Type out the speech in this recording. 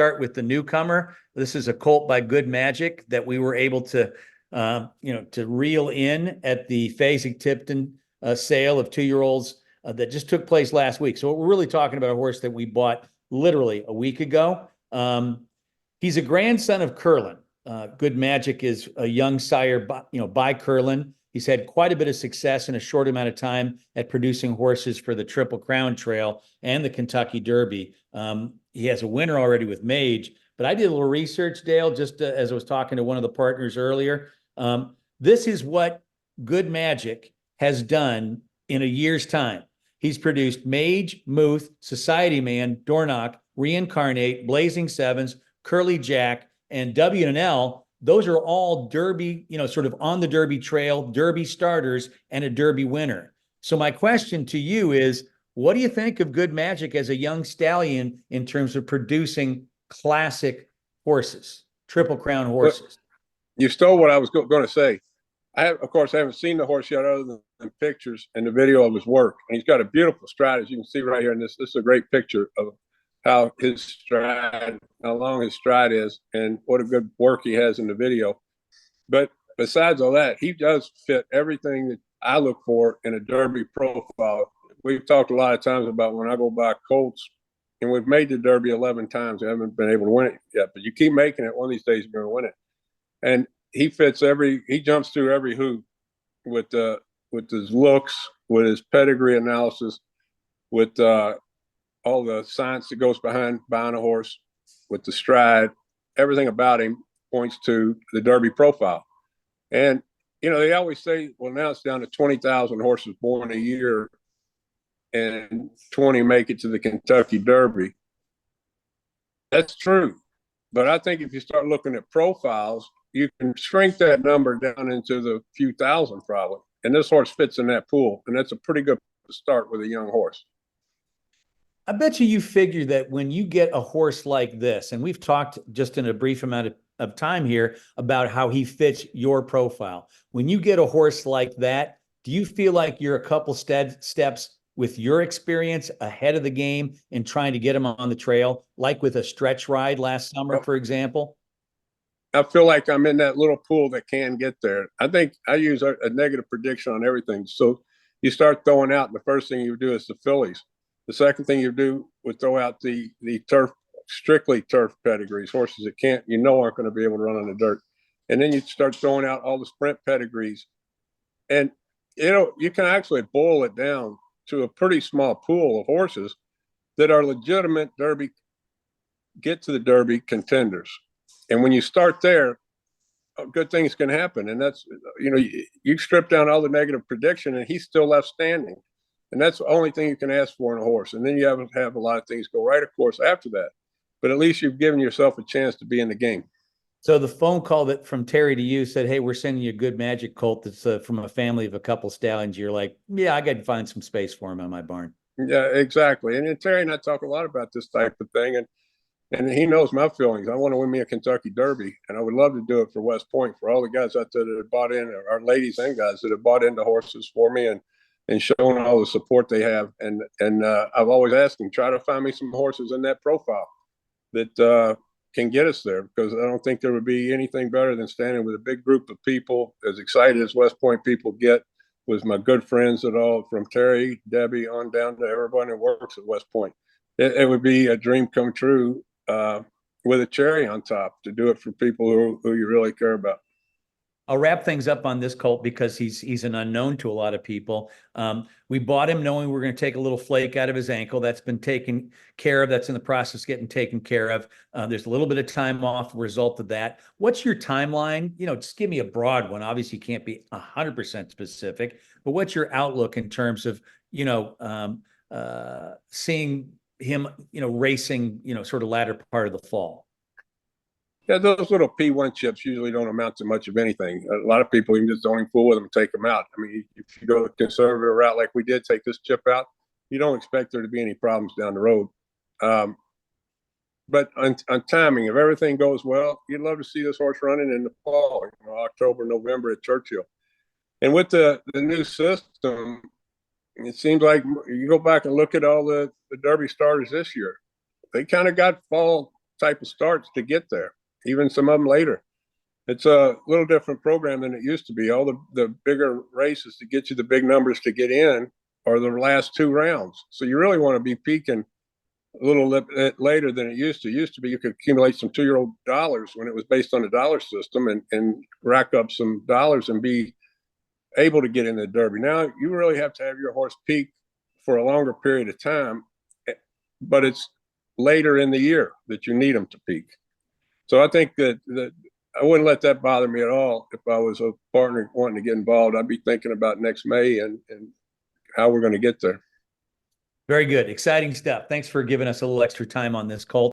start with the newcomer. This is a colt by Good Magic that we were able to, to reel in at the Fasig-Tipton sale of 2-year-olds that just took place last week. So we're really talking about a horse that we bought literally a week ago. He's a grandson of Curlin. Good Magic is a young sire, by Curlin. He's had quite a bit of success in a short amount of time at producing horses for the Triple Crown Trail and the Kentucky Derby. He has a winner already with Mage, but I did a little research, Dale, just as I was talking to one of the partners earlier. This is what Good Magic has done in a year's time. He's produced Mage, Muth, Society Man, Dornoch, Reincarnate, Blazing Sevens, Curly Jack, and W&L. Those are all Derby, sort of on the Derby trail, Derby starters, and a Derby winner. So my question to you is, what do you think of Good Magic as a young stallion in terms of producing classic horses, Triple Crown horses? Well, you stole what I was going to say. Of course, I haven't seen the horse yet other than pictures and the video of his work. And he's got a beautiful stride, as you can see right here in this. This is a great picture of how long his stride is, and what a good work he has in the video. But besides all that, he does fit everything that I look for in a Derby profile. We've talked a lot of times about when I go buy colts, and we've made the Derby 11 times. I haven't been able to win it yet, but you keep making it. One of these days, you're going to win it. And he jumps through every hoop with his looks, with his pedigree analysis, with all the science that goes behind buying a horse, with the stride. Everything about him points to the Derby profile. And, they always say, well, now it's down to 20,000 horses born a year and 20 make it to the Kentucky Derby. That's true. But I think if you start looking at profiles, you can shrink that number down into the few thousand probably. And this horse fits in that pool. And that's a pretty good start with a young horse. I bet you figure that when you get a horse like this, and we've talked just in a brief amount of time here about how he fits your profile. When you get a horse like that, do you feel like you're a couple steps with your experience ahead of the game in trying to get him on the trail, like with a stretch ride last summer, for example? I feel like I'm in that little pool that can get there. I think I use a negative prediction on everything. So you start throwing out, and the first thing you do is the fillies. The second thing you do would throw out the turf, strictly turf pedigrees, horses that aren't going to be able to run on the dirt. And then you start throwing out all the sprint pedigrees. And, you can actually boil it down to a pretty small pool of horses that are legitimate get to the Derby contenders. And when you start there, good things can happen. And that's, you strip down all the negative prediction and he's still left standing. And that's the only thing you can ask for in a horse. And then you have a lot of things go right, of course, after that. But at least you've given yourself a chance to be in the game. So the phone call from Terry to you said, hey, we're sending you a Good Magic colt that's from a family of a couple stallions. You're like, yeah, I got to find some space for him on my barn. Yeah, exactly. And then Terry and I talk a lot about this type of thing. And he knows my feelings. I want to win me a Kentucky Derby, and I would love to do it for West Point, for all the guys out there that have bought in, our ladies and guys that have bought into horses for me and shown all the support they have. And I've always asked them, try to find me some horses in that profile that can get us there, because I don't think there would be anything better than standing with a big group of people, as excited as West Point people get, with my good friends at all, from Terry, Debbie, on down to everyone that works at West Point. It would be a dream come true. With a cherry on top, to do it for people who you really care about. I'll wrap things up on this colt because he's an unknown to a lot of people. We bought him knowing we were going to take a little flake out of his ankle. That's been taken care of. That's in the process of getting taken care of. There's a little bit of time off result of that. What's your timeline? Just give me a broad one. Obviously, you can't be 100% specific, but what's your outlook in terms of, seeing him, racing, sort of latter part of the fall? Yeah, those little P1 chips usually don't amount to much of anything. A lot of people even just don't even fool with them and take them out. I mean, if you go the conservative route like we did, take this chip out, you don't expect there to be any problems down the road. But on timing, if everything goes well, you'd love to see this horse running in the fall, October, November at Churchill. And with the new system, it seems like you go back and look at all the Derby starters this year, they kind of got fall type of starts to get there, even some of them later. It's a little different program than it used to be. All the bigger races to get you the big numbers to get in are the last 2 rounds. So you really want to be peaking a little bit later than it used to. It used to be you could accumulate some 2-year-old dollars when it was based on the dollar system and rack up some dollars and be able to get in the Derby. Now you really have to have your horse peak for a longer period of time, but it's later in the year that you need them to peak. So I think that I wouldn't let that bother me at all. If I was a partner wanting to get involved, I'd be thinking about next May and how we're going to get there. Very good. Exciting stuff. Thanks for giving us a little extra time on this, Colt.